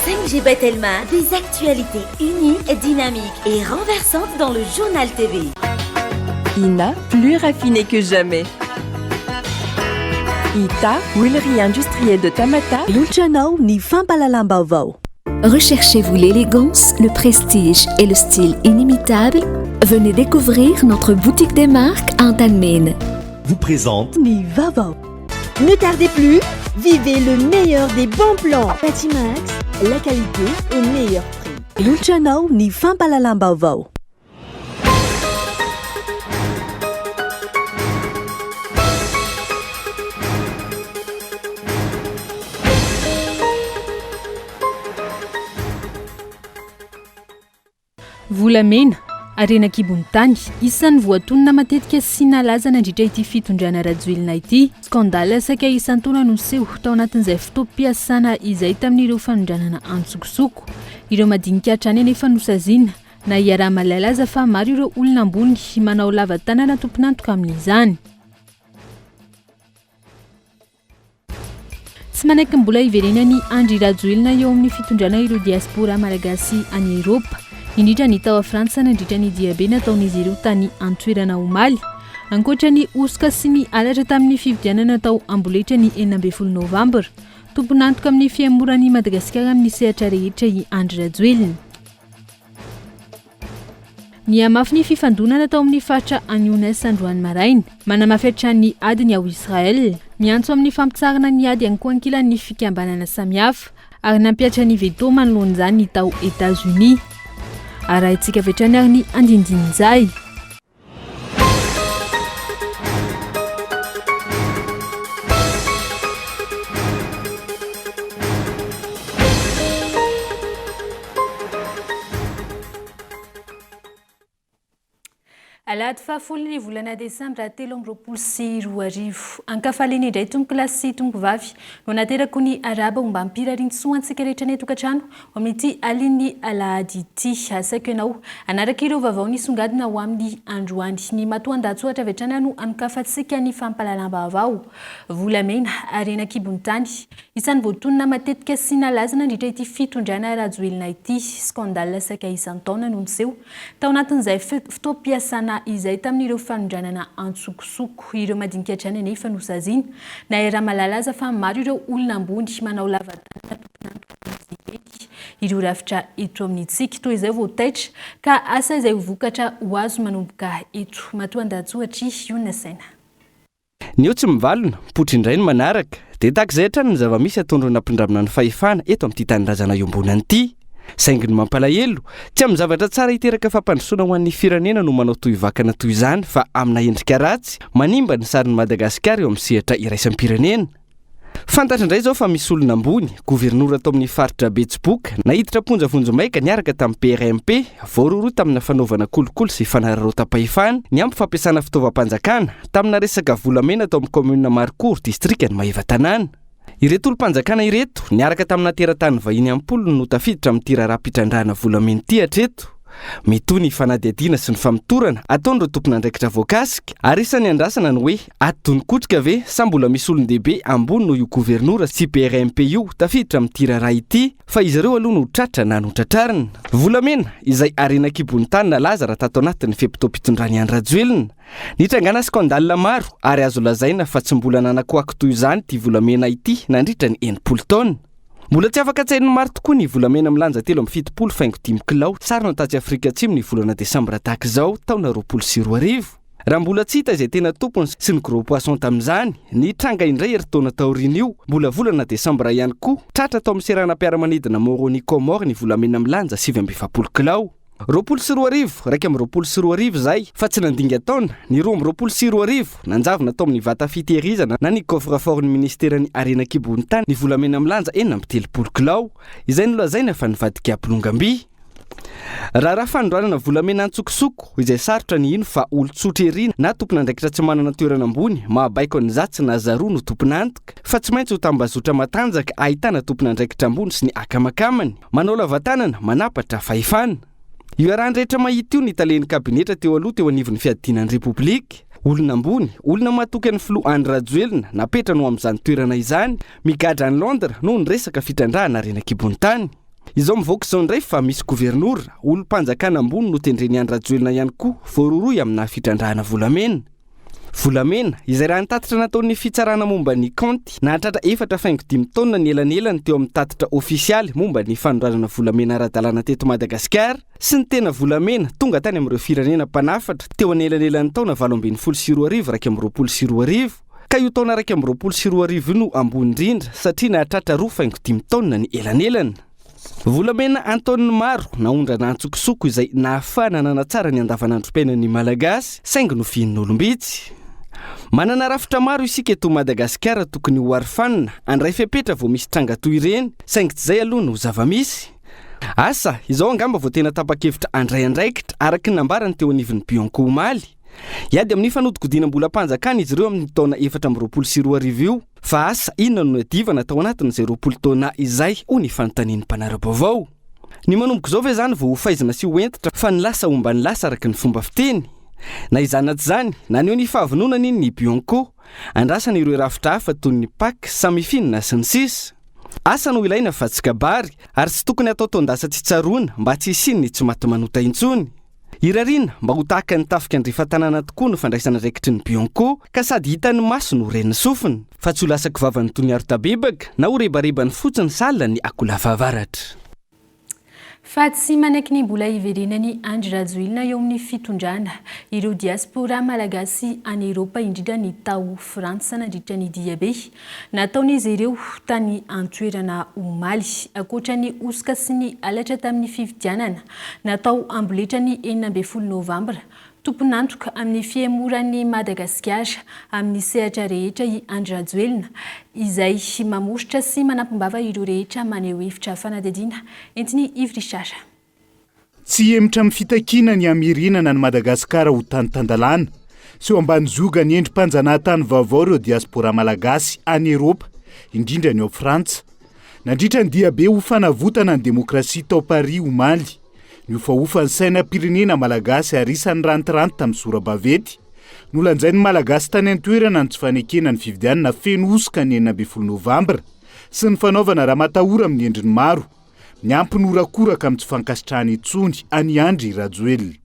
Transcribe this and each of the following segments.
5G Batelma, des actualités uniques, dynamiques et renversantes dans le journal TV. INA, plus raffiné que jamais. ITA, huilerie industrielle de Tamata. Lulchanao ni Fampalalambaovao. Recherchez-vous l'élégance, le prestige et le style inimitable? Venez découvrir notre boutique des marques Antalmen. Vous présente Ni Vavao. Ne tardez plus, vivez le meilleur des bons plans. Patimax, la qualité au meilleur prix. Lulchanao ni Fampalalambaovao. Volamena arena kibon-tany isan'ny voatonona matetika sy nalaza nandritra ity fitondrana rajoelina ity. Skandala saika isan-taona no seho tao anatin'izay fotoam-piasana izay tamin'ireo fanondranana antsokosoko. Ireo madinika hatrany anefa nosaziana na iaraha malalaza fa maro ireo olona ambony manao lava-tanana tompon'antoka amin'izany. Tsy manaiky mbola iverenany Andry Rajoelina eo amin'ny fitondrana ireo diaspora malagasy any Eropa. Indrindra ny tao a Frantsa nandritra ny diabe nataon'izy ireo tany antoerana omaly. Ankoatra ny osoka sy ny alatra tamin'ny fividianana tao amboletra ny 12 Novambra. Tompon'antoka amin'ny fiamoran'ny Madagasikara amin'ny sehatra rehetra i Andry Rajoelina. Ny amafy ny fifandonana tao amin'ny faritra Agnones androany maraina, manamafy hatrany adiny ao Israel, miantso amin'ny fampitsarana ny ady ihany koa ankilan'ny fikambanana samihafa ary nampiatra ny veto manoloan'izany ny tao États-Unis. Arahintsika vetrany ary ny andindinizay. Alahady fahafolony volana Desambra 2024. Ankafaliany indray tongolasy sy tongovavy no naterako ny araba mba hampirarintsoa antsika rehetra ny tokantrano amin'ity aliny alahady ity. Asaiko ianao anaraka ireo vaovao nisongadina ho amin'ny androany. Ny matoan-datsohatra vetrana no anokafantsika ny fampalalam-baovao. Volamena arena kibon-tany isan'ny voatonona matetika sy nalaza nandritra ity fitondrana Rajoelina ity. Skandala saika isan-taona no niseho tao anatin'izay fotoam-piasana izay tamin'ireo fanondranana antsokosoko. Ireo madinika hatrany anefa nosaziana na iaraha malalaza fa maro ireo olona ambony manao lava-tanana tompon'antoka ireo rafitra eto amin'itsika toy izay voataitra ka asa izay vokatra ho azo manomboka eto. Matoan-datsohatra Iona Saina. Ny eo tsy mivalona, potry indray ny manaraka, dia tahak'izay hatrany ny zava-misy atondro nampindramina ny fahefana eto amin'ity tanindrazana iombonany ity. Saingy ny mampalahelo, tsy amin'ny zavatra tsara hiteraka fampandrosoana ho an'ny firenena no manao toy vakana toy izany fa amina endrika ratsy manimba ny sarin'ny Madagasikara eo amin'ny sehatra iraisam-pirenena. Fantatra indray zao fa misy olona ambony, gouvernoura tao amin'ny faritra Betsiboka, nahiditra ponjavonjo maika niaraka tamin'ny PRMP, voaroro tamina fanaovana kolokolo sy fanararota-pahefana, ny ampy fampiasana fitaovam-panjakana tamina resaka volamena tao amin'ny commune Marcourt, distrikany Maheva-Tanàna. Ireto olom-panjakana ireto niaraka tamina teratany vahiny ampolo no tafiditra amin'ny tirara-pitrandrana volamena ity hatreto. Metoy ny fanadihadiana sy ny famitorana ataon'ireo tompon'andraikitra voakasika ary isan'ny andrasana ny hoe atonikotrika ve sa mbola misy olon-dehibe ambony no io gouvernoura sy PRMP io tafiditra amin'ny tirara ity fa izy ireo aloha no tratra na notratrarina. Volamena izay arena kibon-tany nalaza raha tato anatin'ny fepito-pitondrany Andry Rajoelina. Nitrangana skandala maro ary azo lazaina fa tsy mbola nanakoako toy izany ity volamena ity nandritra ny 80 taona. Mbola tsy afaka tsain'ny maro tokoa ny volamena milanja 7.5 kilao sarina taty Afrika Atsimo ny volana Desambra tahaka izao taona 2020. Raha mbola tsy hita izay tena tompony sy ny gros poisson tamin'izany, ny tranga indray eritaona taoriana io mbola volana Desambra ihany koa tratra tao amin'ny seranam-piaramanidina Moroni Comore ny volamena milanja 7.20 kilao. 2020 raika amin'ny 2020 zay fa tsy nandinga taona ny 2020 nanjavona tao amin'ny vata fitehirizana na ny coffre-fort ny ministeran'ny arena kibon-tany ny volamena milanja 4.30 kilao izay nolazaina fa nivadika Bolongam-by. Raha fandroanana volamena antsokosoko izay sarotra ny ino fa olo-tsotra erina na tompon'andraikitra tsy manana toerana ambony mahabaiko ny zatsy na zaroa no tompon'antoka fa tsy maintsy ho tambazotra matanjaka ahitana tompon'andraikitra ambony sy ny akamakamany manao lava-tanana manapatra fahefana. Io arahandrehetra mahita io ny talen'ny kabinetra teo aloha teo anivon'ny fiadinan'ny Repoblika. Olona ambony, olona matoky ny filoha Andry Rajoelina napetrana no amin'izany toerana izany, migadra ny Londra noho ny resaka fitandrahana arena kibon-tany. izao mivoaka izao indray fa misy gouvernoura olom-panjakana ambony no tendreny Andry Rajoelina ihany koa voaroroy amina fitrandrahana volamena. Volamena izay raha nitatitra nataon'ny fitsarana momba ny kanty nahatratra 4.5 taona ny elanelany teo amin'ny tatitra ofisialy momba ny fanorazana volamena ara-dalàna teto Madagasikara sy ny tena volamena tonga tany amin'ireo firenena mpanafatra teo amin'ny elanelan'ny taona 2024 ka io taona 2024 no ambony indrindra satria nahatratra 2.5 taona ny elanelany. Volamena Antonina Maro naondrana antsokosoko izay nahafana nanatsara ny andavanandrom-piainan'ny Malagasy saingy no fihin'olombitsy. Manana rafitra maro isika eto Madagasikara tokony ho arifanina andray fepetra vao misy tranga toy ireny saingy tsy izay aloha no zava-misy. Asa izao angamba vao tena tapa-kevitra andraikindraikitra araky ny nambarany teo anivon'ny Bianco Omaly. Iady amin'ny fanodikodinam-bola-panjakana izy ireo amin'ny taona 2024 io fa asa inona no adivana tao anatin'izay 20 taona izay ho ny fanontanian'ny mpanara-baovao. Ny manomboka izao ve zany vao ho faizana sy ho entitra fa ny lasa omba ny lasa araky ny fomba fiteny. Na izany tsy zany na ny fahavononany iny ny Bianco andrasana ireo rafitra hafa toy ny Pâques, samifinina sy ny sisa. Asa no ilaina fa tsy kabary ary tsy tokony atao taondasa tsy tsaroana mba tsy hisin'ny tsy maty manota intsony. Irarina mba ho tahaka ny tafika andrifa-tanàna tokoa no fandraisana raikitry ny Bianco ka sady hitany maso no ren'ny sofina fa tsy ho lasaka vavany toy ny arotabebaka na ho rebarebany fotsiny salina ny akola-vavaratra. Fa tsy manaiky ny mbola hiverenany Andry Rajoelina eo amin'ny fitondrana ireo diaspora malagasy any Eropa indrindra ny tao Frantsa nandritra ny diabe. Nataon'izy ireo tany antoerana omaly akoatra ny osika sy ny alatra tamin'ny fifidianana natao amboletra ny 9 Novambra. Tomponantoka amin'ny fihemoran'ny Madagasikara amin'ny sehatra rehetra i Andry Rajoelina izay mamositra sy manampimbava ireo rehetra maneho hevitra fanadihadiana entiny Yves Richard. Tsy hemitra amin'ny fitakina ny amirinana ny Madagasikara ho tany-tandalàna sy ho ambany zoga ny endrim-panjanahantany vaovao ireo diaspora malagasy any Eropa indrindra ny ao Frantsa. Nandritra ny diabe ho fanavotana ny demokrasia tao Paris omaly. Ny ofaofa ny sainam-pirenena malagasy ary isan'ny rantiranty tamin'ny sora-bavety. Nolanjain'ny malagasy tany an-toerana ny tsy fanekena ny fifidianana feno osika ny 9 Novambra sy ny fanaovana raha matahora amin'ny endriny maro. Ny ampy norakoraka amin'ny tsy fankasitrahana intsony any Andry Rajoelina.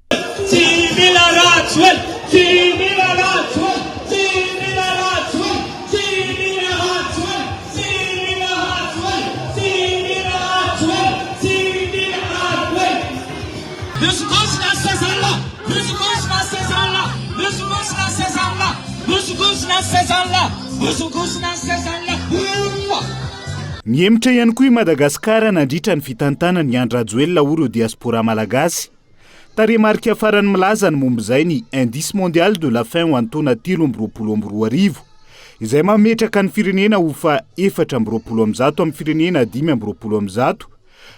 Niemitra ihany koa i Madagasikara nandritra ny fitantanany Andry Rajoelina ireo diaspora malagasy. Taremarika farany milaza ny momba izay ny indice mondial de la faim ho antaona 2022 izay mametraka ny firenena ho fa 420 amin'ny firenena 520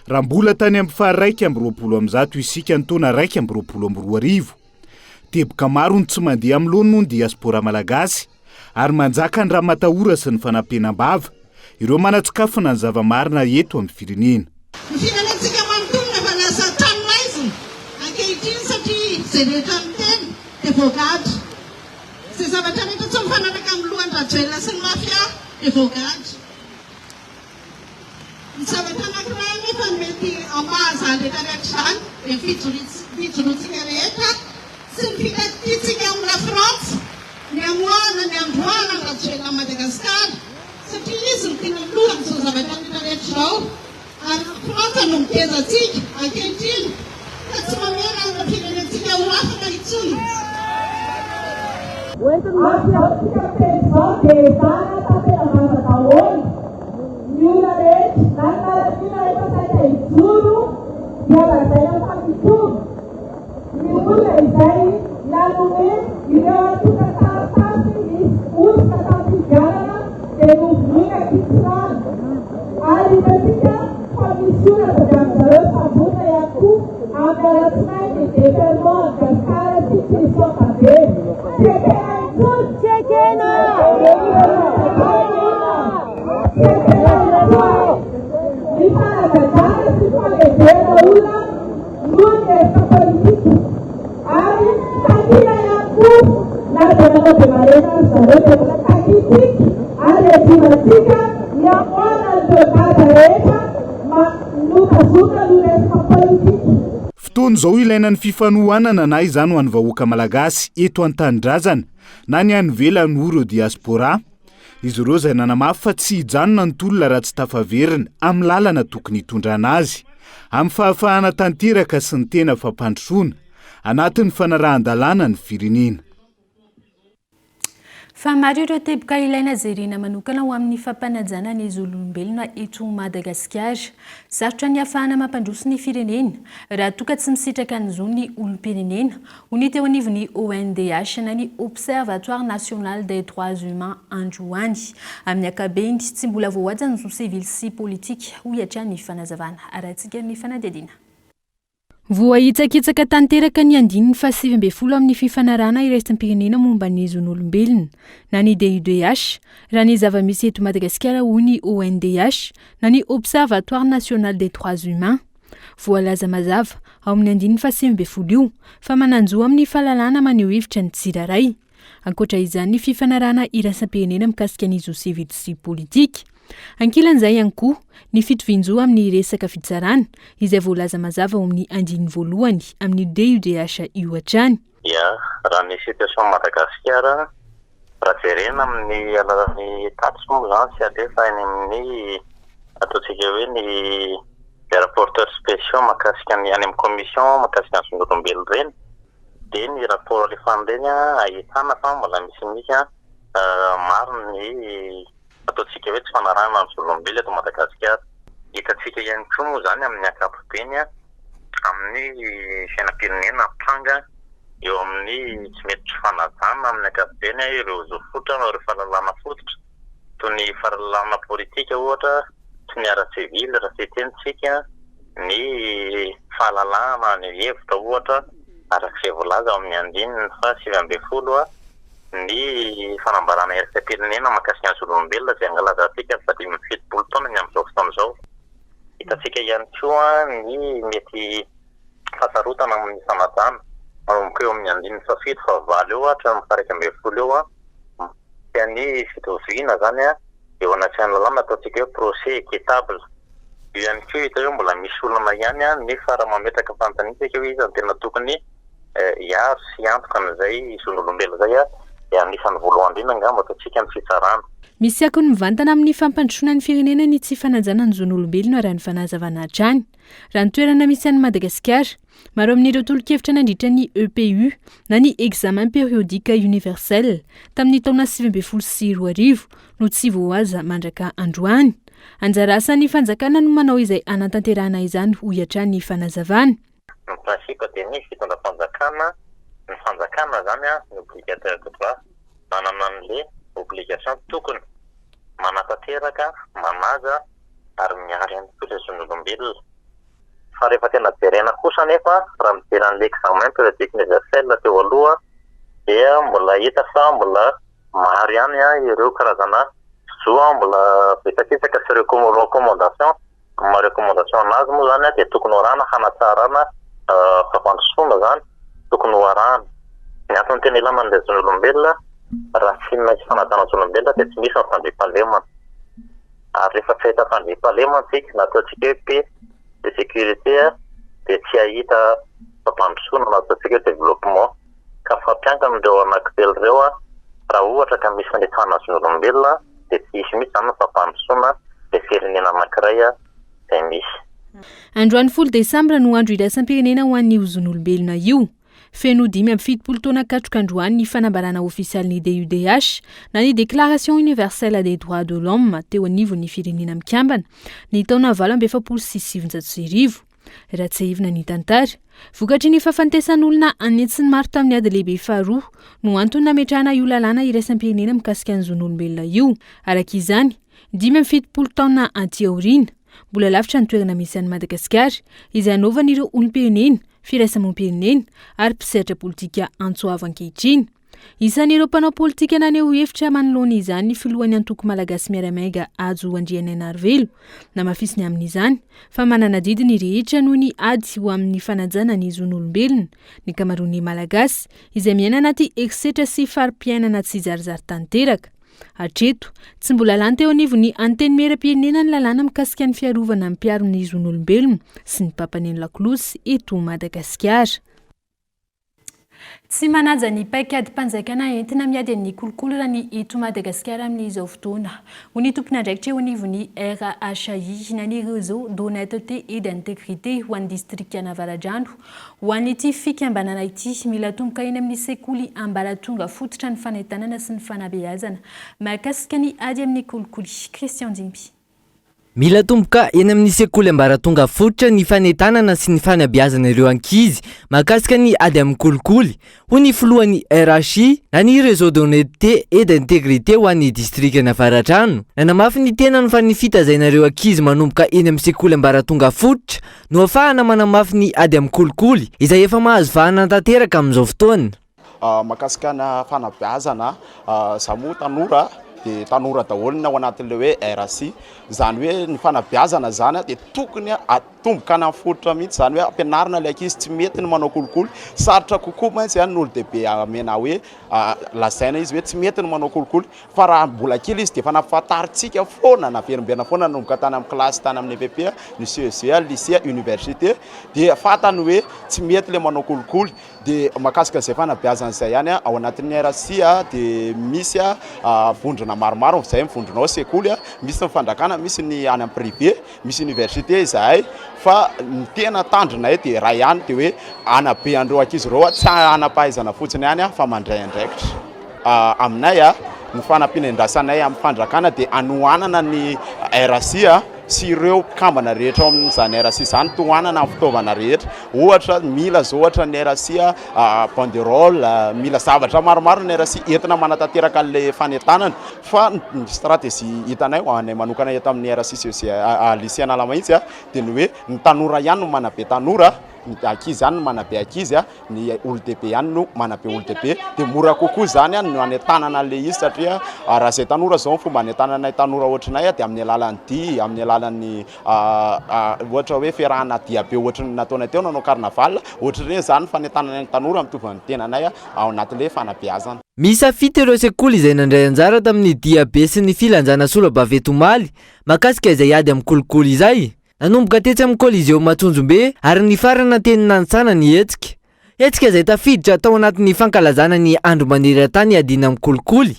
raha mbola tany amin'ny fa 120 isika ny taona 122. Teboka maro ny tsy mandeha amin'ny lono ny diaspora malagasy ary manjaka ny raha matahora sy ny fanampenam-bava ireo manatsokafona ny zava-marina eto amin'ny firenena. Ny firenentsika manodonina fa lasa trano maizina ankehitriny satria izay rehetra miteny dia voagady. Izay zavatra rehetra tsy mifanaraka amin'ny lohan'ny Rajoelina sy ny mafia dia voagady. Ny zavatra anankiray nefa mety ambahazany rehetrarehetra izany dia fijoroantsika rehetra sy ny fikatitsika amin'ny la France ny amoana ny androana ny Rajoelina Madagasikara satria izy ny tena lohany izao zavatra rehetrarehetra izao ary Frantsa no miteza antsika ankehitriny ka tsy mamera amin'ny firenentsika ho afaka intsony. Oentiny mampiavaka teny izao dia zana tantena vaza daholo. Ny olona rehetra na ny malakina rehefa saika hijoro dia lazaina mifampitoro. Ny olona izay nanome ireo antoka taratasy misy osika tamin'ny fifidianana dia novoina kitsirana. Ary hitantsika fa misy olona avy amin'izareo savona ihany koa amin'ny alatsinainy déferlement Madagasikara sy Christian Tabe. Tsekena intsony! Tsekena! Ny fanagagana sy fanezena olona noho ny hevitra politika. Ary takina ihany koa na zanaka be marena ny zareo dia mbola takitika ary edimantsika ny amoana ny toegadra rehetra notazo fotoana izao ilaina ny fifanohanana na izany ho an'ny vahoaka malagasy eto an-tanindrazana na ny any ivelany ireo diaspora. Izy ireo izay nanamafy fa tsy hijanona ny tolona raha tsy tafaverina amin'ny lalana tokony hitondrana azy amin'ny fahafahana tanteraka sy ny tena fampandrosoana anatin'ny fanarahan-dalàna ny firenena. Fa maro ireo teboka ilaina jerena manokana ho amin'ny fampanajana ny zololombelona eto Madagasikara. Sarotra ny ahafahana mampandroso ny firenena raha toka tsy misitraka ny zo ny olom-pirenena. Hony teo anivon'ny ONDH na ny Observatoire National des Droits Humains androany. Amin'ny akabeny tsy mbola voahaja ny zo civil sy politika ho iatra ny fanazavana. Arahantsika ny fanadidina. Voahitsakitsaka tanteraka ny andininy fa 7 amin'ny fifanarana iraisam-pirenena momba ny zon'olombelona na ny DUDH raha ny zava-misy eto Madagasikara hoy ny ONDH na ny Observatoire National des Droits Humains. Voalaza mazava ao amin'ny andininy fa 7 io fa mananjo amin'ny fahalalana maneho hevitra ny tsirairay. Ankoatra izany ny fifanarana iraisam-pirenena mikasika ny zo civil sy politika. Ankilan'izay ihany koa ny fitovianjo amin'ny resaka fitsarana izay voalaza mazava ao amin'ny andininy voalohany amin'ny DUDH io hatrany. Raha ny situation Madagasikara raha jerena amin'ny alalan'ny tatsy moa zany sy alefa any amin'ny ataontsika hoe ny rapporteurs spéciaux makasika ny any amin'ny commission makasika ny zon'olombelona reny dia ny rapport alefany ahitana fa mbola misy maro ny ataontsika hoe tsy fanarahana ny zon'olombelona eto Madagasikara. Hitantsika ihany koa moa zany amin'ny ankapobeny amin'ny fiainam-pirenena mpanga eo amin'ny tsy mety tsy fanajana amin'ny ankapobeny ireo zo fototra ireo fahalalana fototra toy ny fahalalana politika ohatra sy ny ara-tsivily raha fitentsika ny fahalalana ny hevitra ohatra arak'izay voalaza ao amin'ny andininy fa 7 ny fanambarana iraisam-pirenena makasika ny zon'olombelona izay angalazatsika 17 taona ny amin'izao fotoan'izao. Hitantsika ihany koa ny mety fasarotana amin'ny fanajana manomboka eo amin'ny andininy fa 7 fa 9 eo hatramin'ny 12 eo dia ny fitoviana zany eo anatin'ny lalàna ataontsika hoe procès équitable. Io ihany koa hita hoe mbola misy olona ihany nefa raha mametraka fantanitsika hoe izy tena tokony hiaro sy antoka an'izay zon'olombelona zay dia anisan'ny voalohany indrindra angamba ataontsika ny fitsarana. Misy akony mivantana amin'ny fampandrosoana ny firenena ny tsy fanajana ny zon'olombelona raha ny fanazavana hatrany. Raha ny toerana misy an'i Madagasikara, maro amin'ireo tolo-kevitra nandritra ny EPU na ny examen périodique universel tamin'ny taona 2012 no tsy voahaza mandraka androany. Anjara asan'ny fanjakana no manao izay anatanterahana izany ho hiatrany fanazavana. Ny principe dia ny fitondra fanjakana, ny fanjakana zany ny obligateur de droit, manana an'le obligation tokony manatanteraka, manaja ary miaro ihany koa ilay zon'olombelona. Fa rehefa tena jerena kosa nefa raha mijeran'le examen périodique universel teo aloha dia mbola hita fa mbola maro ihany ireo karazana zo mbola betsaketsaka sy recommandation. Ma recommandation anazy moa zany dia tokony hoarana hanatsarana fampandrosoana zany tokony hoarana. Ny antony tena ilana an'ilay zon'olombelona raha tsy maintsy fanajana ny zon'olombelona dia tsy misy ny fandriam-pahalemana. Ary rehefa tsy ahita fandriam-pahalemana tsika na ataontsika hoe paix de sécurité dia tsy ahita fampandrosoana na ataontsika hoe développement. Ka fampiankana ireo anankitelo ireo raha ohatra ka misy fanetsahana ny zon'olombelona dia tsy misy zany ny fampandrosoana dia firenena anankiray izay misy. Androany 10 Desambra no andro iraisam-pirenena ho an'io zon'olombelona io. Feno 7 taona katroka androany ny fanambarana ofisialy ny DUDH na ny Déclaration universelle des droits de l'homme teo anivon'ny firenena mikambana ny taona 1979. Raha tsy ahivina ny tantara, vokatry ny fahafantesan'olona anetsiny maro tamin'ny ady lehibe faharoa no antony nametrahana io lalàna iraisam-pirenena mikasika ny zon'olombelona io. Arak'izany, 17 taona aty aoriana, mbola lavitra ny toerana misy an'i Madagasikara izay anaovan'ireo olom-pirenena, firaisamoam-pirenena ary mpisehatra politika antsoavo ankehitriny. Isan'ireo mpanao politika naneho hevitra manoloana izany ny filohan'ny antoko malagasy miaramaiga Ajo Andriananarivelo na mafisiny amin'izany fa manana didiny rehetra noho ny ady ho amin'ny fanajana ny zon'olombelona ny kamaroan'ny malagasy izay miaina anaty eksetra sy farim-piainana tsy zarizary tanteraka. Hatreto tsy mbola lany teo anivo ny anteny miera-pirenena ny lalàna mikasika ny fiarovana ny mpiaro-ny zon'olombelona sy ny papaneny lakolosy eto Madagasikara. Tsy manaja ny paikady mpanjakana entina miady amin'ny kolokolo raha ny eto Madagasikara amin'izao fotoana. Ho ny tompony andraikitra eo anivon'ny RHI nany réseau d'honnêteté et d'intégrité ho an'ny distrikta Navaradrano. Ho an'ity fikambanana ity mila tomboka eny amin'ny sekoly ambaratonga fototra ny fanentanana sy ny fanabeazana. Mahakasika ny ady amin'ny kolokolo. Christian Dimby. Mila tomboka eny amin'ny sekoly ambaratonga fototra ny fanentanana sy ny fanabeazana ireo ankizy mahakasika ny ady amin'ny kolikoly. Ho ny filohan'ny RHI na ny réseau d'honnêteté et d'intégrité ho an'ny distrikta Navaradrano. Nanamafy ny tenany fa ny fitazainareo ankizy manomboka eny amin'ny sekoly ambaratonga fototra no ahafahana manamafy ny ady amin'ny kolikoly izay efa mahazo vahana tanteraka amin'izao fotoana. Mahakasika na fanabeazana samo tanora de tanora daholo ao anatin'le hoe RHI zany hoe ny fanabeazana zany de tokony atomboka na fototra mihitsy zany hoe ampianarina le ankizy tsy mety ny manao kolikoly sarotra kokoa mantsy zany n'olo dehibe amena hoe lazaina izy hoe tsy mety ny manao kolikoly fa raha mbola kely izy de fa nafataritsika foana na verimberina foana nanomboka tany amin'ny klasy tany amin'ny EPP ny CEG lycée université de fatany hoe tsy mety le manao kolikoly de makasika zay fanabeazana zay ihany ao anatin'ny RHI de misy vondrona maromaro zay mivondronao sekoly misy ny fandrakana misy ny any amin'ny privé misy université zahay fa ny tena tandrina de raha ihany de hoe anabe andreo ankizy ireo tsy anapahaizana fotsiny ihany fa mandray andraikitra aminay ny fanampiandrasanay amin'ny fandrakana de anohanana ny RHI sy ireo kambana rehetra ao amin'izany RHI zany tohanana amin'ny fitaovana rehetra ohatra mila zao ohatra ny RHI banderole mila zavatra maromaro ny RHI entina manatanteraka le fanentanana fa ny stratégie hitanay ho anay manokana eto amin'ny RHI lycée Analamahitsy de ny hoe ny tanora ihany no manabe tanora ny ankizy ihany no manabe ankizy ny olo-dehibe ihany no manabe olo-dehibe de mora kokoa zany no anentanana le izy satria raha zay tanora zao ny fomba anentananay tanora ohatrinay de amin'ny alalan'ny dia amin'ny alalan'ny ohatra hoe fiarahana dia be ohatra ny nataonay teo nanao carnaval ohatra reny zany fanentananay tanora mitovy ny tenanay ao anatin'le fanabeazana. Misafity ireo sekoly izay nandray anjara tamin'ny dia be sy ny filanjana Solabavetomali makasika izay ady amin'ny kolikoly izay. Nanomboka tetsy amin'ny Coliseo Matsunjombe ary ny farana teny Nansana ny hetsika izay tafiditra tao anatin'ny fankalazana ny andro maneran-tany adina amin'ny kolikoly.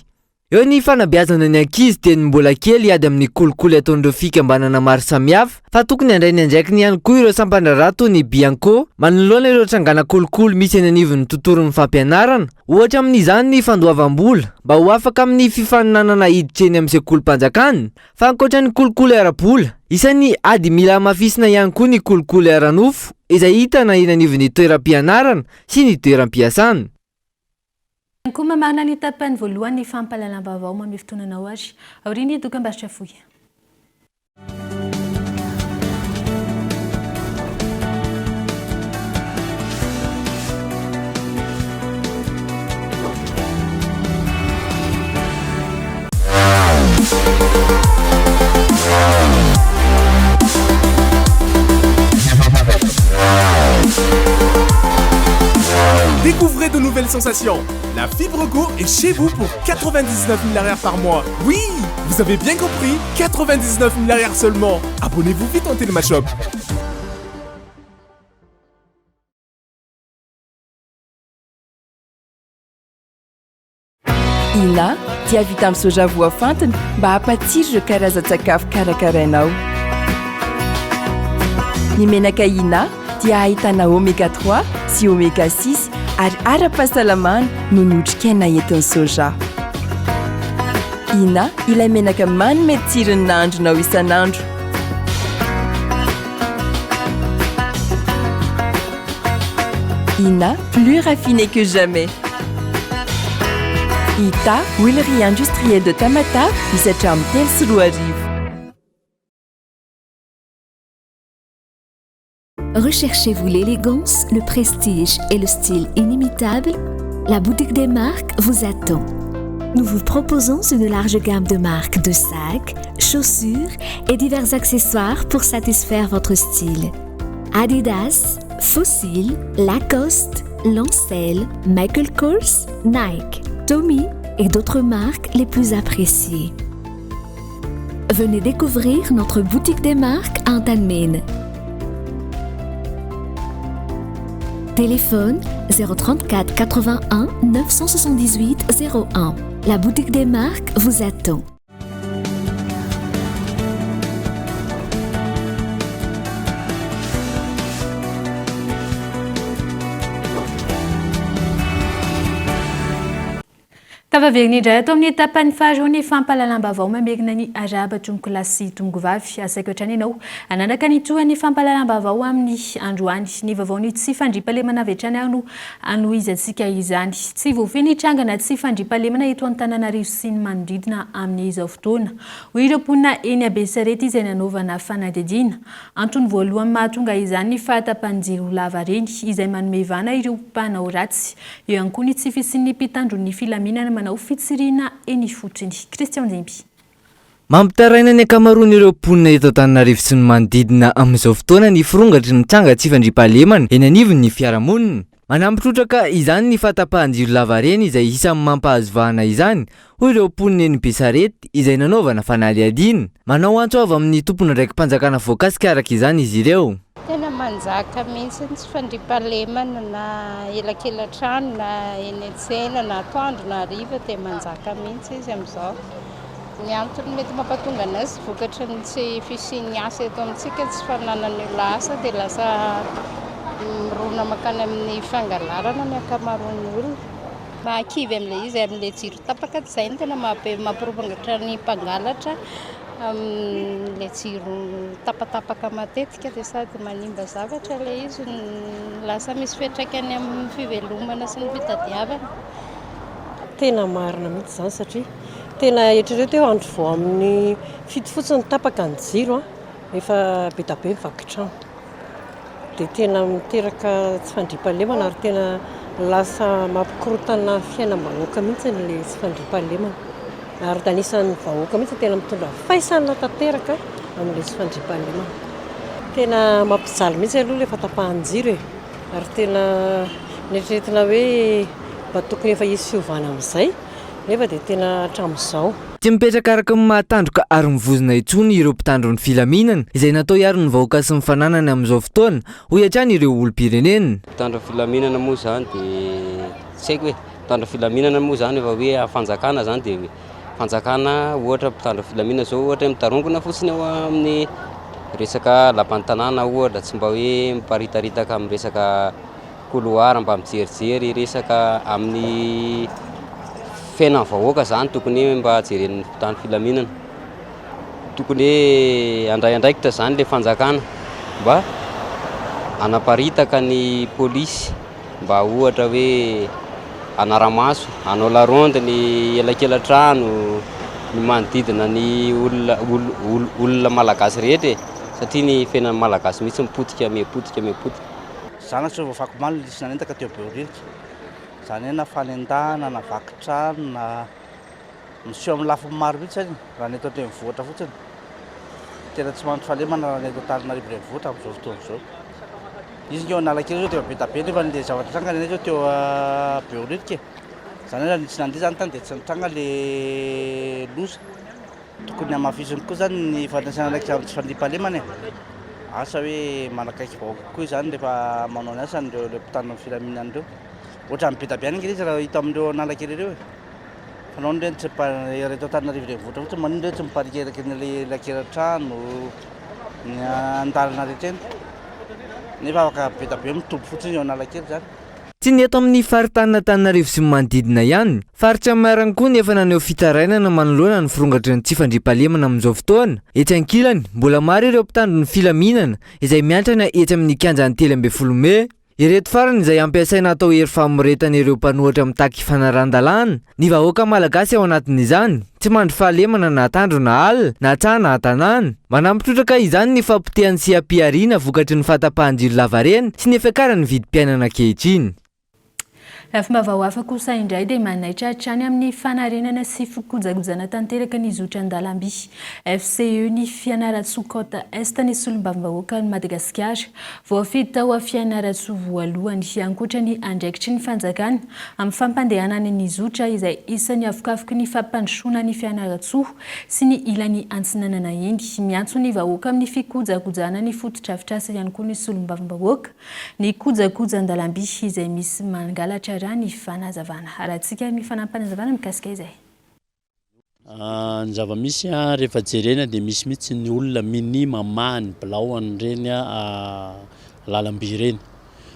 Eo ny fanabeazana ny ankizy dia ny mbola kely ady amin'ny kolikoly ataon'ireo fikambanana maro samihafa fa tokony handray ny andraikiny ihany koa ireo sampandrarato ny Bianco manoloana ireo trangana kolikoly misy eny anivon'ny tontolon'ny fampianarana ohatra amin'izany ny fandoavam-bola mba ho afaka amin'ny fifaninanana hiditra eny amin'ny sekolim-panjakana fa ankoatra ny kolikoly ara-bola isan'ny ady mila mafisina ihany koa ny kolikoly ara-nofo izay hitana eny anivon'ny toeram-pianarana sy ny toeram-piasana. Koa mamarina ny tapany voalohany ny fampalalam-baovao mamy fotoananao azy aoriany dokam-barotra fohy. Découvrez de nouvelles sensations. La Fibre Go est chez vous pour 99 000 par mois. Oui, vous avez bien compris, 99 000 seulement. Abonnez-vous vite en Télémashop. Ina dia vita amin'ny soja voafantina mba hampatsiro ireo karazan-tsakafo karakarainao. Ny menaka Ina dia ahitana oméga 3 sy oméga 6 ary ara-pahasalamana no notrikaina entin'ny soja. Ina ilay menaka manome tsirony nahandronao isan'andro. Ina, plus raffiné que jamais. Ita, huilerie industrielle de Tamata, misatra amin'ny telo sy roa arivo. Recherchez-vous l'élégance, le prestige et le style inimitable? La boutique des marques vous attend. Nous vous proposons une large gamme de marques de sacs, chaussures et divers accessoires pour satisfaire votre style. Adidas, Fossil, Lacoste, Lancel, Michael Kors, Nike, Tommy, et d'autres marques les plus appréciées. Venez découvrir notre boutique des marques à Antalmine. Téléphone 034 81 978 01. La boutique des marques vous attend. Tavaverigny indray ato amin'ny tapany faharoany fampahalalam-baovao mamekina ny araba tongolasy tongovavy asaiko hatrany ianao ananaka ny toany fampahalalam-baovao amin'ny androany ny vaovaony tsy fandripahalemana avy hatrany ano ano izy atsika izany tsy voafeny hitrangana tsy fandripahalemana eto Antananarivo sy ny manodidina amin'izao fotoana hoy ireo mponina eny Besarety izay nanaovana fanadihadiana antony voalohany mahatonga izany ny fahatapahan-jiro lava reny izay manome vana ireo mpanao ratsy eo ihany koa ny tsy fisian'ny mpitandron'ny filaminana manao fitsirina eny fotriny. Christian Demby. Mampitaraina ny akamaroan'ireo mponina eto Antananarivo sy ny manodidina amin'izao fotoana ny firongatry ny tranga tsy fandripahalemana eny anivon'ny fiarahamonina. Manampitrotraka izany ny fahatapahan-jiro lava reny izay isan'ny mampahazo vahana izany hoy ireo mponina eny Besarety izay nanaovana fanadihadiana. Manao antso avy amin'ny tompony raiky mpanjakana voakasika araka izany izy ireo. Tena manjaka mihitsy tsy fandripahalemana na elakelan-trano na eny an-tsena na atoandro na hariva dia manjaka mihitsy izy amin'izao. Ny antony mety mampatonga anazy vokatry ny tsy fisian'ny asa eto amintsika tsy fananan'ny asa dia lasa mirona makany amin'ny fangalarana ny akamaroan'ny olona. Mahakivy amin'ilay izy amin'ilay jiro tapaka izay no tena mampirovangatra ny mpangalatra amin'ilay jiro tapatapaka matetika dia sady manimba zavatra ilay izy lasa misy fiantraikany amin'ny fivelomana sy ny fitadiavana. Tena marina mihitsy izany satria tena eritrereto eo andro vao amin'ny fito fotsiny tapaka ny jiro efa be da be mivaky-trano. Dia tena miteraka tsy fandripahalemana ary tena lasa mampikorotana fiainam-bahoaka mihitsy ilay tsy fandripahalemana. Ary anisan'ny vahoaka mihitsy tena mitondra fahaisana tanteraka amin'ilay tsy fandripahalemana. Tena mampijaly mihitsy aloha ilay fahatapahan-jiro ary tena neritreretina hoe mba tokony efa hisy fiovana amin'izay nefa dia tena hatramin'izao. Tsy mipetraka araka ny mahatandroka ary mivozona intsony ireo mpitandron'ny filaminana izay natao hiaro ny vahoaka sy ny fananany amin'izao fotoana hoy hatrany ireo olom-pirenena. Mpitandro filaminana moa izany dia tsy haiko hoe mpitandro filaminana moa izany efa hoe fanjakana izany dia fanjakana ohatra mpitandro filaminana zao ohatra mitarongona fotsiny eo amin'ny resaka lapan'ny tanàna ohatra tsy mba hoe miparitaritaka amin'ny resaka couloir mba mijerijery resaka amin'ny fiainan'ny vahoaka izany tokony mba jeren'ny mpitandro filaminana. Tokony hoe andray andraikitra izany ilay fanjakana mba anaparitaka ny polisy mba ohatra hoe anaramaso hanao laronde ny elakelan-trano ny manodidina ny olona malagasy rehetra satria ny fiainan'ny malagasy mihitsy mipotika mipotika. Zany tsy voafako maly lisy nanentaka teo Beoririka. Zany hoe na fanendahana na vaky-trano na miseho amin'ny lafiny maro mihitsy zany raha ny eto an-drenivohitra fotsiny. Tena tsy mandry fahalemana raha ny eto Antananarivo renivohitra amin'izao fotoana izao. Izy eo Analakely zao teo be da be nefa ilay zavatra tranga zao teo Beoririka. Zany hoe tsy nandeha zany tany dia tsy nitranga ilay loza. Tokony hamafisiny koa zany ny fandraisana raika amin'ny tsy fandripahalemana. Asa hoe manakaiky vahoaka koa izany rehefa manao ny asa ireo mpitandro ny filaminana ireo. Ohatra be da be any izy raha hita amin'ireo Analakely ireo. Fanao ireny tsy reto Antananarivo renivohitra fotsiny manino ireo tsy miparikeraky ny elakelan-trano ny an-dalana rehetra eny. Nefa afaka be da be mitombo fotsiny eo Analakely zany. Tsy ny eto amin'ny faritany Antananarivo sy manodidina ihany, faritra Mairana koa nefa naneho fitarainana manoloana ny firongatry ny tsy fandripahalemana amin'izao fotoana. Etsy ankilany, mbola maro ireo mpitandro ny filaminana izay miantrana etsy amin'ny kianjan'ny 13 Mey. Ireto farany izay ampiasaina atao hery famoretana ireo mpanohatra mitaky fanaran-dalàna. Ny vahoaka malagasy ao anatin'izany tsy mandry fahalemana na tandro na alina na tsaha na tanàna. Manampitrotraka izany ny fampitehan'ny sy ampiariana vokatry ny fahatapahan-jiro lava reny sy ny fiakarany vidim-piainana ankehitriny. Raha fomba vahoafa kosa indray dia manaitra hatrany amin'ny fanarenana sy fikojakojana tanteraka ny zotra an-dalamby. FCE ny fianaratsoa Côte Est ny solombavambahoaka ny Madagasikara voafidy tao fianaratsoa voalohany ankoatra ny andraikitry ny fanjakana amin'ny fampandehanana ny zotra izay isan'ny avokafoky ny fampandrosoana ny fianaratsoa sy ny ilany antsinanana iny. Miantso ny vahoaka amin'ny fikojakojana ny fotodrafitrasa ihany koa ny solombavambahoaka ny kojakoja an-dalamby izay misy mangalatra raha ny fanazavana. Arahantsika ny fanampanazavana mikasika izay. Ny zava-misy rehefa jerena dia misy mihitsy ny olona minima many bilaoany reny lalamby reny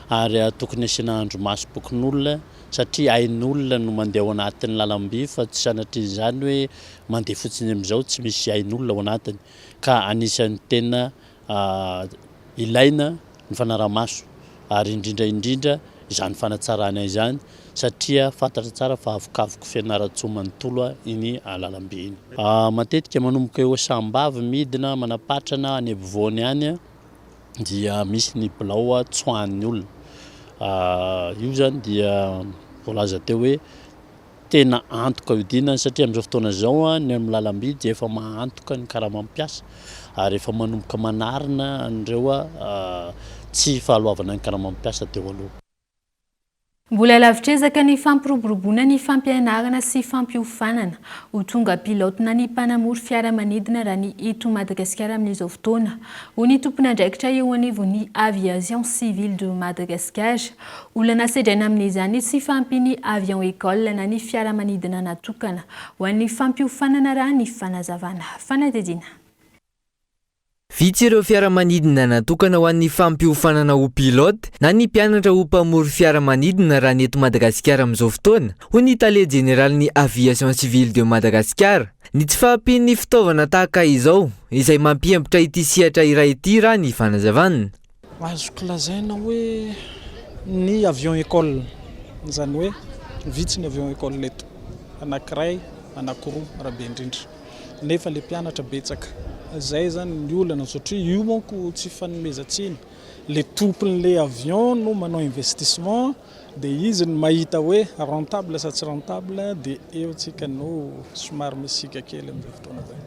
ary tokony asiana andro maso bokon'olona satria ain'olona no mandeha ao anatin'ny lalamby fa tsy sanatria izany hoe mandeha fotsiny amin'izao tsy misy ain'olona ao anatiny ka anisan'ny tena ilaina ny fanaraha-maso ary indrindra izany fanatsarana izany satria fantatra tsara fa avokavoko fianaratsoa manontolo iny lalamby iny. Matetika manomboka eo sambavy midina manapatrana any abivoany any dia misy ny bilao tsoan'ny olona. Io zany dia voalaza teo hoe tena antoka udinany satria amin'izao fotoana izao ny amin'ny lalamby dia efa mahantoka ny karaha-mampiasa ary efa manomboka manarina an'ireo tsy fahaloavana ny karaha-mampiasa teo aloha. Mbola lavitrezaka ny fampiroboroboana ny fampianarana sy fampiofanana ho tonga pilotina ny mpanamory fiaramanidina raha ny eto Madagasikara amin'izao fotoana. Ho ny tompony andraikitra eo anivon'ny aviation civile de Madagascar. Olana sedraina amin'izany sy fampiny avion école na ny fiaramanidina natokana ho an'ny fampiofanana raha ny fanazavana. Fanadidina. Vitsy ireo fiaramanidina natokana ho an'ny fampiofanana ho pilote na ny mpianatra ho mpamory fiaramanidina raha ny eto Madagasikara amin'izao fotoana ho ny tale général aviation civile de Madagascar. Ny tsy fahampian'ny fitaovana tahaka izao izay mampiembitra ity sihatra iray ity raha ny fanazavana. Azoko lazaina hoe ny avion école izany hoe vitsy ny avion école eto anankiray anankiroa raha be indrindra nefa le mpianatra betsaka. Zay zany ny olana satria io manko tsy fanomezantsiny le tompon'le avion no manao investissement dia izy ny mahita hoe rentable sa tsy rentable dia eo tsika no somary misika kely amin'izay fotoana zay.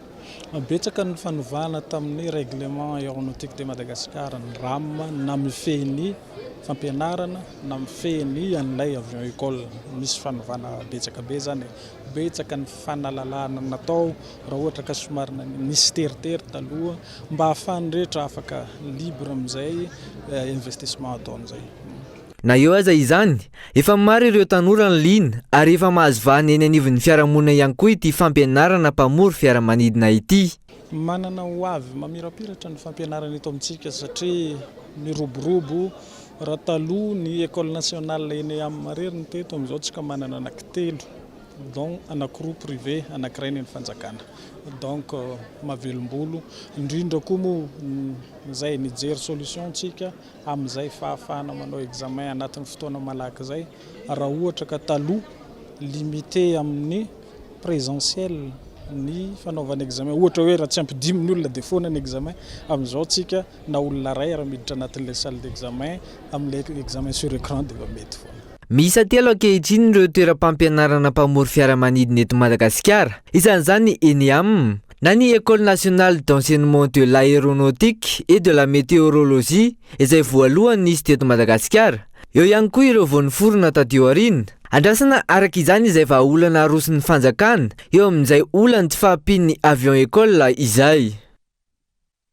Betsaka ny fanovana tamin'ny règlement aéronautique de Madagascar ny RAM na mifehy fampianarana na mifehy an'ilay avion école misy fanovana betsaka be zany betsaka ny fanalalana natao raha ohatra ka somary nisy teritery taloha mba hahafahan'ny rehetra afaka libre amin'izay investissement atao amin'izay. Na eo aza izany efa maro ireo tanora ny lina ary efa mahazo vahana eny anivon'ny fiarahamonina ihany koa ity fampianarana mpamory fiaramanidina ity. Manana ho avy mamirapiratra ny fampianarana eto amintsika satria miroborobo raha taloha ny école nationale eny amin'ny mareriny teto amin'izao tsika manana anankitelo donc anankiroa privé anankiray ny fanjakana donc mahavelombolo indrindra koa moa zay nijery solution tsika amin'izay fahafahana manao examen anatin'ny fotoana malaky zay raha ohatra ka taloha limité amin'ny présentiel ny fanaovana examen ohatra hoe raha tsy ampidimy ny olona dia foana ny examen amin'izao tsika na olona ray raha miditra anatin'ilay salle d'examen amin'ilay examen sur écran dia efa mety foana. Miisa telo ankehitriny ireo toeram-pampianarana mpamory fiaramanidina eto Madagasikara. Isan'izany ENEAM na ny École nationale d'enseignement de l'aéronautique et de la météorologie izay voalohany nisy teto Madagasikara. Eo ihany koa ireo vao niforona taty aoriana. Andrasana araka izany izay vahaolana arosin'ny fanjakana eo amin'izay olana tsy fahampian'ny avion école izay.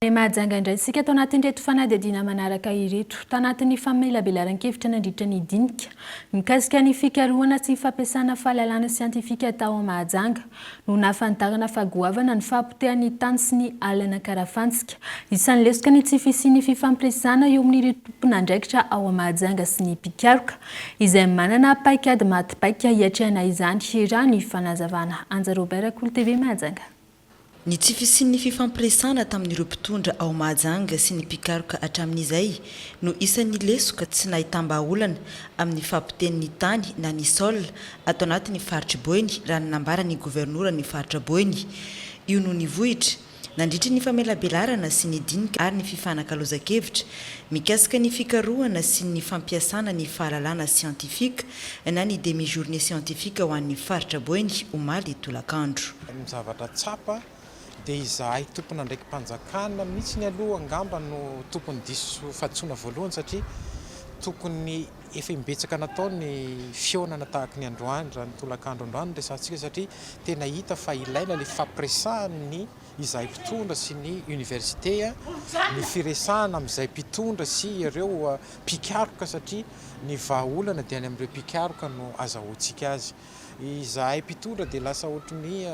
Mahajanga indray sika tao anatin'ireto fanadihadiana manaraka ireto tanatin'ny famelabelaran-kevitra nandritra ny dinika mikasika ny fikarohana sy fampiasana fahalalana siantifika tao Mahajanga no nahafantarana fahagoavana ny fahampotehan'ny tany sy ny alana karafantsika isan'ny lesoka ny tsy fisian'ny fifampiresana eo amin'ireo tompon'andraikitra ao Mahajanga sy ny mpikaroka izay manana paikady maty-paika hiatrehana izany raha ny fanazavana. Anja Robert, Cool TV Mahajanga. Ny tsy fisian'ny fifampiresana tamin'ireo mpitondra ao Mahajanga sy ny mpikaroka hatramin'izay no isan'ny lesoka tsy nahitamba-olana amin'ny fahampotehan'ny tany na ny sol atao anatin'ny faritra Boeny raha ny nambara ny gouvernoura ny faritra Boeny. Io no nivohitra nandritra ny famelabelarana sy ny dinika ary ny fifanankalozakevitra mikasika ny fikarohana sy ny fampiasana ny fahalalana siantifika na ny demi-journée scientifique ho an'ny faritra boeny omaly tolakandro. Ny zavatra tsapa dia izahay tompona ndraiky mpanjakana mihitsy ny aloha angamba no tompony diso fahatsoana voalohany satria tokony efa imbetsaka natao ny fionana tahaka ny androany raha ny tolakandro androany resantsika satria tena hita fa ilaina le fampiresahany izay mpitondra sy ny université ny firesahana amin'izay mpitondra sy ireo mpikaroka satria ny vahaolana dia any amin'ireo mpikaroka no azahoantsika azy. Izahay mpitondra dia lasa ohatran'ny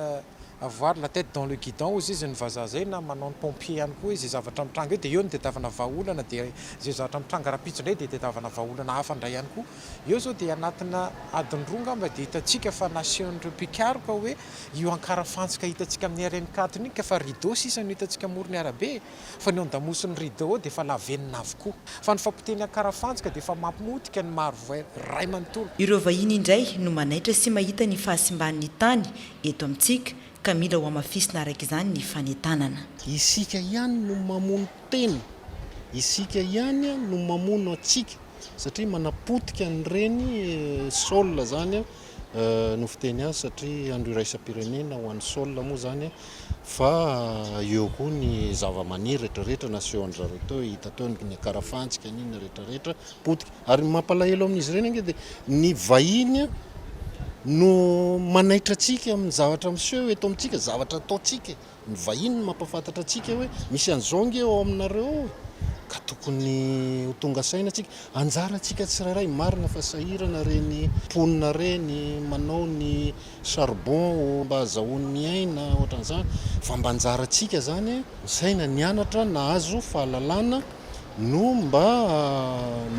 avoir la tête dans le guidon ozy izy ny vazaha zay na manao ny pompier ihany koa izy zavatra mitranga eo dia eo ny tediavana vahaolana dia zay zavatra mitranga rapitso indray dia tediavana vahaolana hafa indray ihany koa. Eo zao dia anatina adin-dronga mba dia hitantsika fa nasion'ireo mpikaroka hoe io ankarafantsika hitantsika amin'ny RN4 iny ka fa rideau sisa no hitantsika morony arabe fa ny ondamosiny rideau dia fa lavenina avokoa fa ny fampiteny ankarafantsika dia fa mampimotika ny maro ray manontolo. Ireo vahiny indray no manaitra sy mahita ny fahasimban'ny tany eto amintsika ka mila ho amafisina araka izany ny fanentanana. Isika ihany no mamono tena, isika ihany no mamono atsika satria manapotika an'ireny sol zany no fiteny azy satria andro iraisam-pirenena ho an'ny sol moa zany fa eo koa ny zava-maniry rehetrarehetra naseho an'zareo teo hita teo ny akarafantsika niny rehetrarehetra potika ary mampalahelo amin'izy ireny dia ny vahiny no manaitra atsika amin'ny zavatra miseho eto amintsika zavatra ataotsika ny vahiny no mampafantatra atsika hoe misy an'izao eo aminareo ka tokony ho tonga saina atsika anjara atsika tsirairay marina fa sahirana reny mponina reny manao ny charbon mba azahoan'ny aina ohatran'izany fa mba anjara atsika zany saina nianatra nahazo fahalalana no mba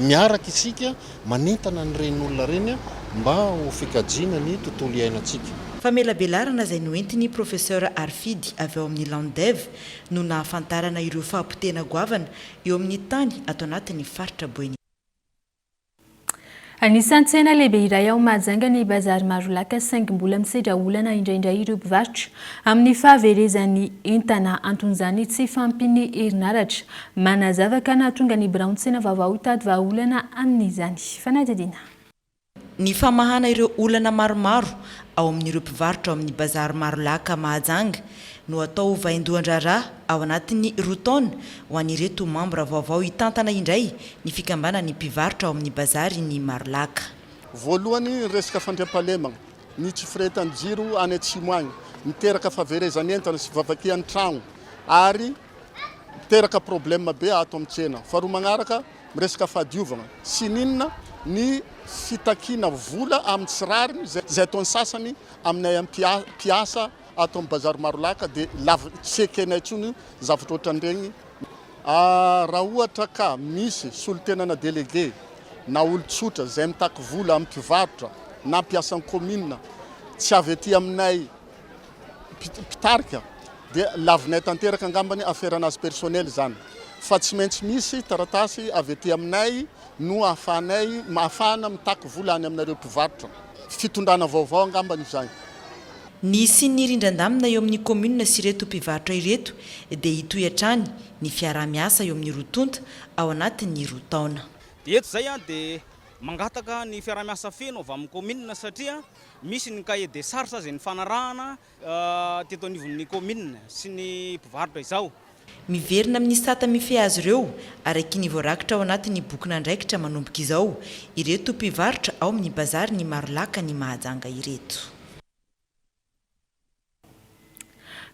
miaraka isika manentana n'ireny olona reny mba ho fikajiana ny tontolo iainantsika. Famelabelarana izay noentiny professeur Arfidy avy ao amin'ny Landeve no nahafantarana ireo fahampitena goavana eo amin'ny tany ato anatin'ny faritra Boeny. Anisan'ny tsena lehibe iray ao Mahajanga ny bazary Marolaka saingy-mbola misedra olana indraindray ireo mpivarotra amin'ny fahaverezan'ny entana anton'izany tsy fampiny herinaratra manazava ka nahatonga ny biraon-tsena vaovao hitady vahaolana amin'izany. Fanadidina. Ny famahana ireo olana maromaro ao amin'ireo mpivarotra ao amin'ny bazary Marolaka Mahajanga no atao vaindohan-draharaha ao anatin'ny rotaona ho an'ireto membre vaovao hitantana indray ny fikambanany mpivarotra ao amin'ny bazary ny Marolaka. Voalohany resaka fandriam-pahalemana ny tsy firetan'ny jiro any atsimo agny miteraka fahaverezany entana sy vavakian'ny tragno ary miteraka problème be ato amin'ny tsena. Faharoa magnaraka miresaka fahadiovana sy ninona ny fitakina vola amin'ny tsirariny zay ataon'ny sasany aminay ampiasa ato amin'ny bazary Marolaka dia tsy ekenay intsony zavatra ohatran'ireny. Raha ohatra ka misy solotenana délégué na olo-tsotra zay mitaky vola amin'ny mpivarotra na mpiasan'ny commune tsy avy aty aminay mpitarika dia lavinay tanteraka angambany affaire anazy personnel zany fa tsy maintsy misy taratasy avy aty aminay no ahafahana mitaky vola any aminareo mpivarotra fitondrana vaovao angambany izany. Ny sy ny rindran-damina eo amin'ny commune sy ireto mpivarotra ireto dia hitohy hatrany ny fiarah-miasa eo amin'ny rotonta ao anatin'ny roa taona. Dia eto zay dia mangataka ny fiarah-miasa feno avy amin'ny commune satria misy ny cahier des charges izay ny fanarahana teto anivon'ny commune sy ny mpivarotra izao. Miverina amin'ny sata mifehy azy ireo araky ny voarakitra ao anatin'ny bokina andraikitra manomboka izao ireto mpivarotra ao amin'ny bazary ny Marolaka ny Mahajanga ireto.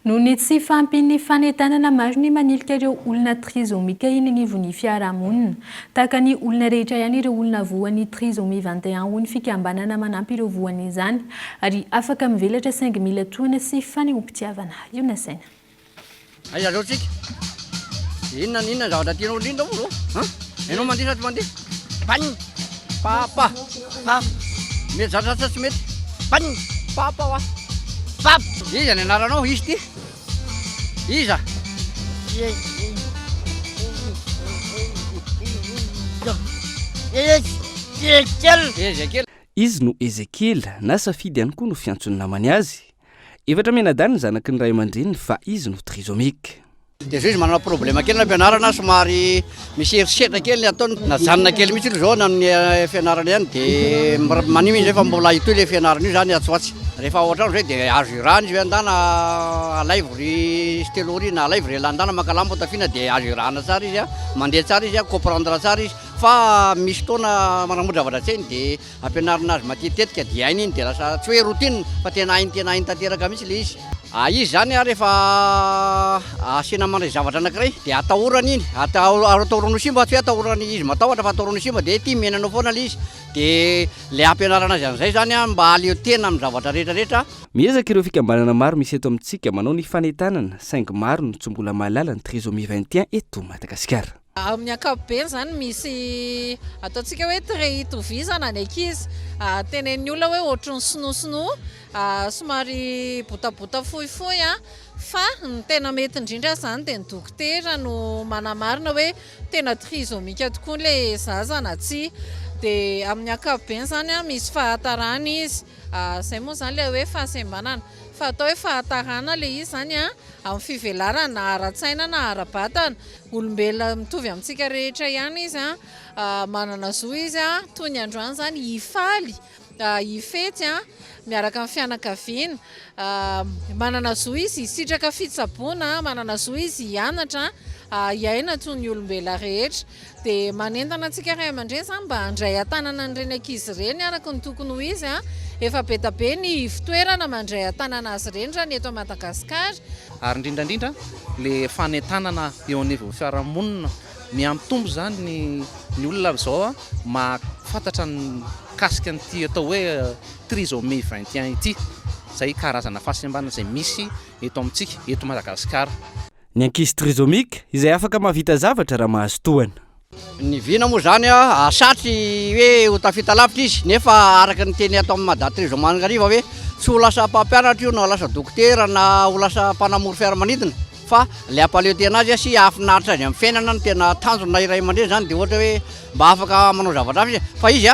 Noho ny tsy fampiny fanentanana maro ny manilika ireo olona trisomika iny anivon'ny fiarahamonina tahaka ny olona rehetra ihany ireo olona voan'ny trisomie 21 ho ny fikambanana manampy ireo voany izany ary afaka mivelatra saingy mila tohana sy fanehoam-pitiavana. Io na saina. Ay allo tsika. Inona zavatra tianao indrindra moa ro? Ianao mandeha sady mandeha? Bany! Papa! Mety zatrasa tsy mety? Bany! Papa wa! Pap! Iza ny anaranao izy ty? Iza? Izy no Ezekiel na safidy ihany koa no fiantson'ny namany azy. efatra menadany ny zanaky ny ray aman-dreniny fa izy no trisomika. dia zay izy manana problema kely na ampianarana somary misy herisetra kely ataony na janona kely mihitsy ilo zao na amin'ny fianarana ihany dia manimo izy efa mbola itoy le fianarana io zany atsoatsy rehefa ohatrano zay dia azo irany izy hoe andana alaivo ry stelori na alaivo ry alandana makalambo tafiana dia azo irana tsara izy a mandeha tsara izy a comprendre tsara izy fa misy fotoana manamodravatra tseny dia ampianarana azy matitetika dia hainy iny dia lasa tsy hoe routine fa tena hainy tanteraka mihitsy le izy. Izy zany a rehefa asiana mandray zavatra anankiray dia atahorany iny atahorany simba tsy hoe atahorany izy matahotra fa atahorany simba dia ty menanao foana le izy dia le ampianarana azy an'izay zany a mba aleo tena amin'ny zavatra rehetrarehetra. Miezaka ireo fikambanana maro misy eto amintsika manao ny fanentanana saingy maro no tsy mbola mahalala ny trisomie 21 eto Madagasikara. Amin'ny ankapobeny zany misy ataontsika hoe trehitovizana ny ankizy tenen'ny olona hoe ohatrany sinoa somary botabota fohifohy fa ny tena mety indrindra zany dia ny dokotera no manamarina hoe tena trisomika tokoa le zazana tsy dia amin'ny ankapobeny zany misy fahatarana izy zay moa zany le hoe fahasembanana fa atao hoe fahatarana le izy zany amin'ny fivelarana na ara-tsaina na ara-batana olombelona mitovy amintsika rehetra ihany izy manana zo izy toy ny androany zany hifaly hifetsy miaraka amin'ny fianakaviana manana zo izy hisitraka fitsaboana manana zo izy hianatra iaina toy ny olombelona rehetra dia manentana antsika ray aman-dreny zany mba handray atanana an'ireny ankizy ireny araka ny tokony ho izy efa be da be ny fitoerana mandray atanana azy ireny raha ny eto Madagasikara. Ary indrindrandrindra le fanentanana eo anivon'ny fiarahamonina miampitombo zany ny olona zao mahafantatra ny kasika an'ity atao hoe trisomie 21 ity zay karazana fahasembanana izay misy eto amintsika eto Madagasikara. Ny ankizy trisomika izay afaka mahavita zavatra raha mahazo tohana. Ny vina moa zany satry hoe ho tafita lavitra izy nefa araka ny teny atao amin'ny Madà Trisomangariva hoe tsy ho lasa mpampianatra io na lasa dokotera na ho lasa mpanamory fiaramanidina fa le ampaleo tena azy sy afinaritra azy amin'ny fiainana no tena tanjona iray aman-dreny zany dia ohatra hoe mba afaka manao zavatra hafa izy fa izy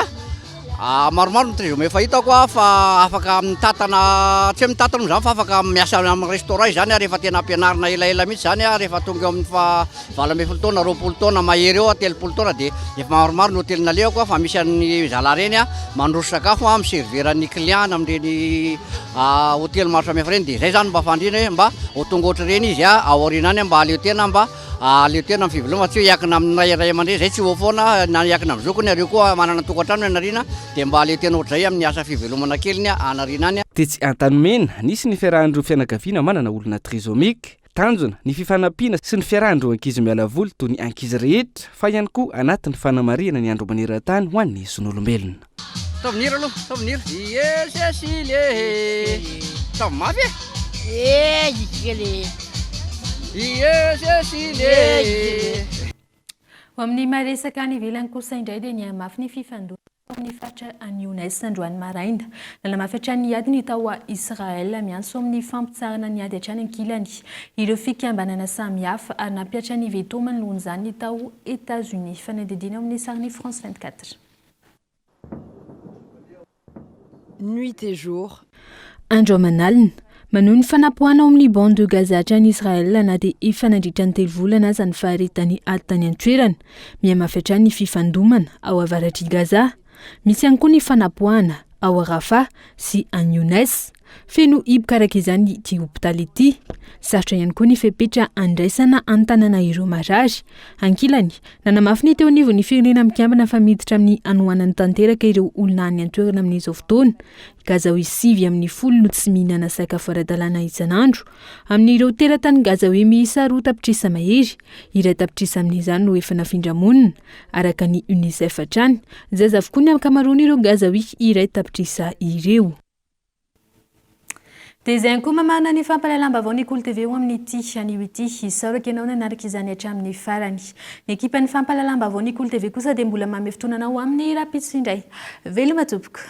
maromaro ny trisomie fahitako fa afaka mitatana tsy hoe mitatana zany fa afaka miasa amin'ny restaurant zany rehefa tena ampianarina elaela mihitsy zany rehefa tonga eo amin'ny fa 20 taona 20 taona mahery eo 30 taona dia efa maromaro ny hotelina leoko fa misy an'ny zala reny mandroso sakafo miserveran'ny client amin'ireny hotely maro samihafa reny dia zay zany mba fandrina hoe mba ho tonga ohatry reny izy aorinany mba aleo tena mba aleo tena amin'ny fiveloma tsy hoe hiakina amin'ny ray aman-dreny zay tsy ho foana na hiakina amin'ny zokony areo koa manana tokantrano anarina dia mba aleo tena ohatr'izay amin'ny asa fivelomana keliny anarinany. Dia tsy antanomena nisy ny fiarahandro fianakaviana manana olona trisomika tanjona ny fifanampiana sy ny fiarahandro ankizy miala voly toy ny ankizy rehetra fa ihany koa anatin'ny fanamariana ny andro maneran-tany ho an'ny son'olombelona. Tavenir aloha tavenir Cécile tavy mafy ho amin'ny maresaka ny ivelany kosa indray dia ny mafy ny fifandona amin'ny fatra any UNES androany maraina lala mafy hatrany ady ny tao a Israel miantso amin'ny fampitsarana ny ady hatrany ankilany ireo fikambanana samihafa ary nampiatra ny veto manoloana izany ny tao États-Unis fanadidina amin'ny sariny France 24. Nuit et jour. Andro aman'alina maneho ny fanapohana ao amin'ny bande de Gaza hatrany Israel na dia ifanandritra ny 3 volana aza ny faharetany ady tany an-toerana mihamafy hatrany ny fifandomana ao avaratry Gaza. Misy ihany koa ny fanapohana ao a Rafah sy any UNES feno hibokaraka izany ity hopitaly ity. Sarotra ihany koa ny fepetra andraisana antanana ireo marary ankilany nanamafy ny teo anivo ny firenena mikambana fa miditra amin'ny anohanany tanteraka ireo olona any an-toerana amin'izao fotoana. Gaza hoe 7 amin'ny 10 no tsy mihinana sakafo ara-dalàna isan'andro amin'ireo teratany Gaza hoe miisa 2 tapitrisa mahery iray tapitrisa amin'izany no efa nafindramonina araka ny UNICEF hatrany zay avokoa ny ankamaroany ireo Gaza hoe iray tapitrisa ireo. Dia izay koa mamana ny fampalalambavao Cool TV ho amin'ny ity anio ity isaoraka ianao nanaraka izany hatramin'ny farany. Ny ekipan'ny fampalalambavao Cool TV kosa dia mbola mamy fotoananao amin'ny rapitso indray. Veloma tompoko.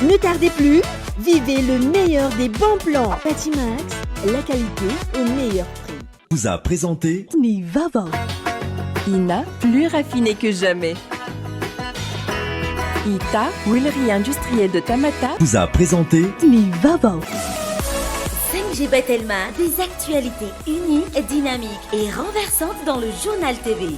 Ne tardez plus, vivez le meilleur des bons plans. Patimax, la qualité au meilleur prix. Vous a présenté Nivava. Ina, plus raffinée que jamais. Ita, huilerie industrielle de Tamata, vous a présenté Nivava. 5G Batelma, des actualités uniques, dynamiques et renversantes dans le journal TV.